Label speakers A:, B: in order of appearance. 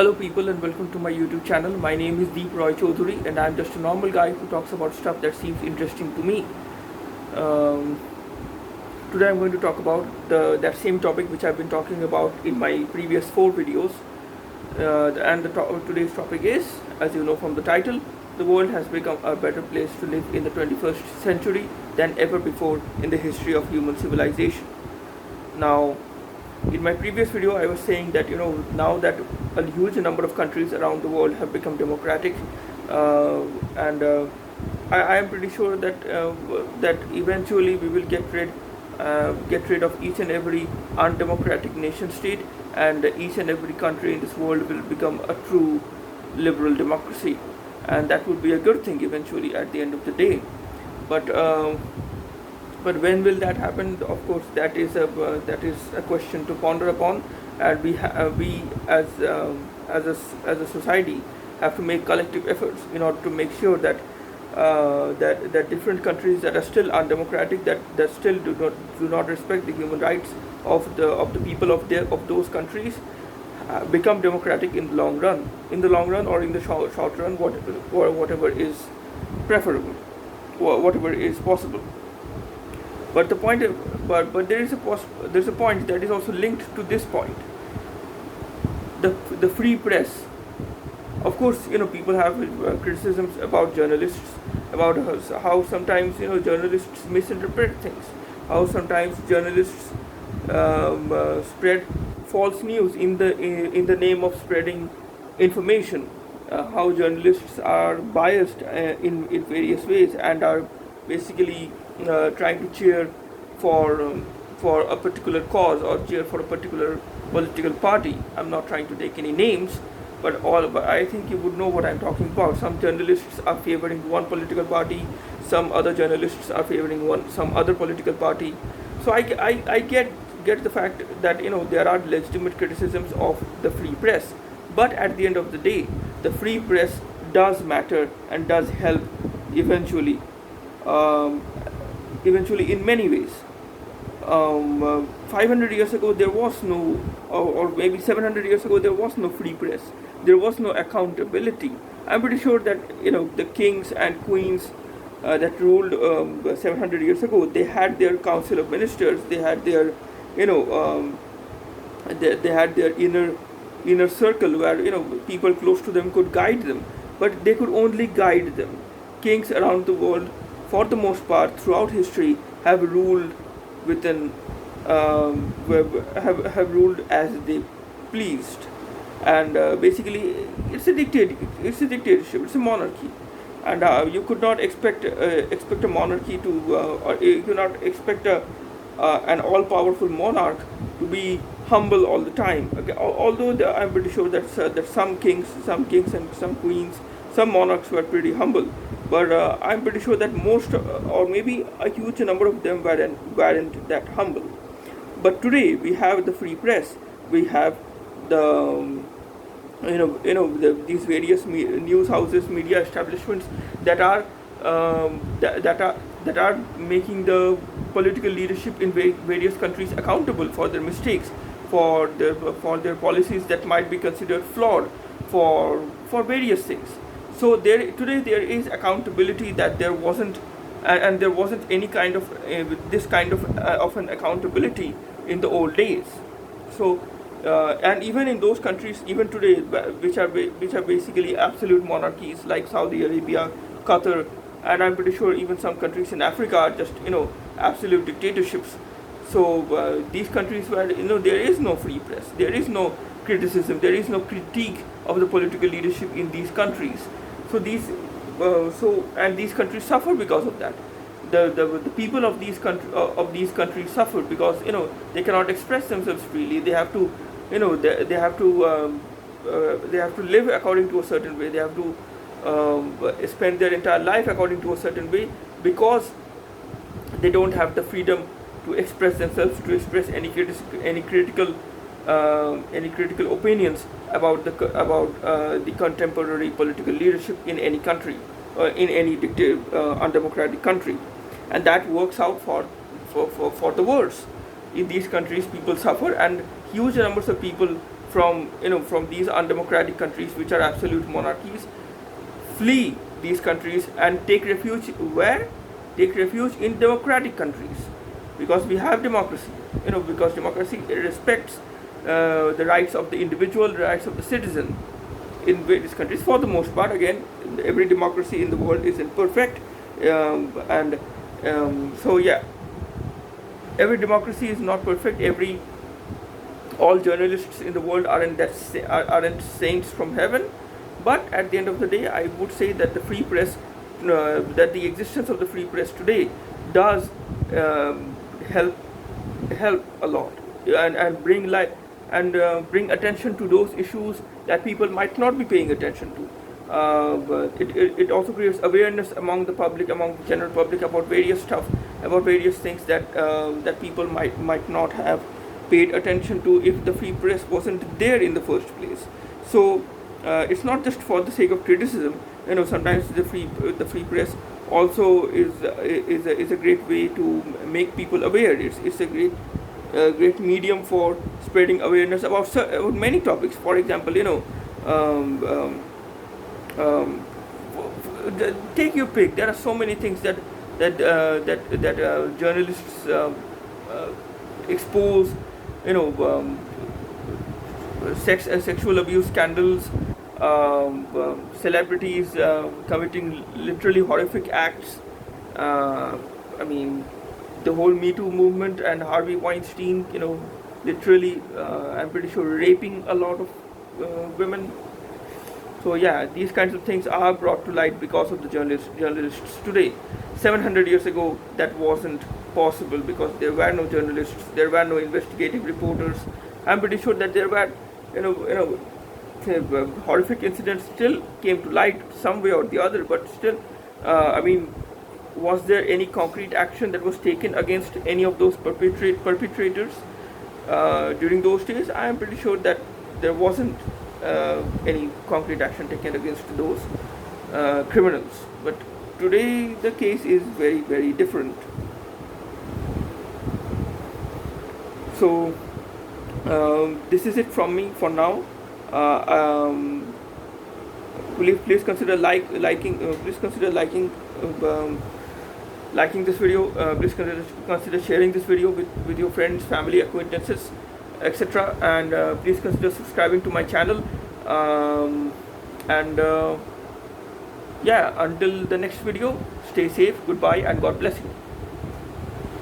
A: Hello people and welcome to my YouTube channel. My name is Deep Roy Chaudhary and I'm just a normal guy who talks about stuff that seems interesting to me. Um, Today I'm going to talk about that same topic which I've been talking about in my previous 4 videos. Today's topic is, as you know from the title, the world has become a better place to live in the 21st century than ever before in the history of human civilization. Now, in my previous video I was saying that now that a huge number of countries around the world have become democratic, and I am pretty sure that eventually we will get rid of each and every undemocratic nation state, and each and every country in this world will become a true liberal democracy, and that would be a good thing eventually at the end of the day. But when will that happen? Of course, that is a question to ponder upon, and we as a society have to make collective efforts in order to make sure that different countries that are still undemocratic, that still do not respect the human rights of the people of those countries, become democratic in the long run, or in the short run, whatever is preferable, whatever is possible. But there's a point that is also linked to this point. The free press. Of course, people have criticisms about journalists, about how sometimes journalists misinterpret things, how sometimes journalists spread false news in the name of spreading information, how journalists are biased in various ways and are basically trying to cheer for a particular cause or cheer for a particular political party. I'm not trying to take any names, but I think you would know what I'm talking about. Some journalists are favoring one political party, some other journalists are favoring some other political party. So I get the fact that there are legitimate criticisms of the free press, but at the end of the day, the free press does matter and does help eventually. Eventually in many ways. 500 years ago there was no, or maybe 700 years ago there was no free press. There was no accountability. I'm pretty sure that the kings and queens that ruled 700 years ago, they had their council of ministers. They had their they had their inner circle where people close to them could guide them, but they could only guide them. Kings around the world, for the most part, throughout history, have ruled within, have ruled as they pleased, and basically, it's a dictatorship. It's a monarchy, and you could not expect a monarchy to, or you cannot expect an all-powerful monarch to be humble all the time. Okay? Although I'm pretty sure that some kings and some queens, some monarchs were pretty humble, but I'm pretty sure that most, or maybe a huge number of them weren't that humble. But today we have the free press. We have the these various news houses, media establishments that are making the political leadership in various countries accountable for their mistakes, for their policies that might be considered flawed, for various things. So today there is accountability that there wasn't, and there wasn't any kind of this kind of an accountability in the old days. So and even in those countries, even today, which are basically absolute monarchies like Saudi Arabia, Qatar, and I'm pretty sure even some countries in Africa are just absolute dictatorships. So these countries where there is no free press, there is no criticism, there is no critique of the political leadership in these countries. So these countries suffer because of that. The people of these countries suffer because they cannot express themselves freely. They have to they have to live according to a certain way. They have to spend their entire life according to a certain way, because they don't have the freedom to express themselves, to express any critical opinions about the contemporary political leadership in any country, in any undemocratic country, and that works out for the worse. In these countries, people suffer, and huge numbers of people from these undemocratic countries which are absolute monarchies, flee these countries and take refuge where? Take refuge in democratic countries, because we have democracy. Because democracy respects the rights of the individual, the rights of the citizen in various countries. For the most part, again, every democracy in the world is imperfect, and so yeah, every democracy is not perfect. All journalists in the world aren't saints from heaven, but at the end of the day, I would say that the free press, that the existence of the free press today does help a lot, and bring light and bring attention to those issues that people might not be paying attention to. But it also creates awareness among the public, among the general public, about various stuff, about various things that people might not have paid attention to if the free press wasn't there in the first place. So it's not just for the sake of criticism. Sometimes the free press also is a great way to make people aware. It's a great medium for spreading awareness about many topics. For example, take your pick. There are so many things that journalists expose. Sexual abuse scandals, celebrities committing literally horrific acts. The whole Me Too movement and Harvey Weinstein, literally, I'm pretty sure, raping a lot of women. So yeah, these kinds of things are brought to light because of the journalists today. 700 years ago, that wasn't possible because there were no journalists, there were no investigative reporters. I'm pretty sure that there were, horrific incidents still came to light some way or the other, but still, was there any concrete action that was taken against any of those perpetrators during those days? I am pretty sure that there wasn't any concrete action taken against those criminals. But today the case is very, very different. So this is it from me for now. Please consider liking this video. Please consider sharing this video with your friends, family, acquaintances, etc. And please consider subscribing to my channel. Yeah, until the next video, stay safe, goodbye, and God bless you.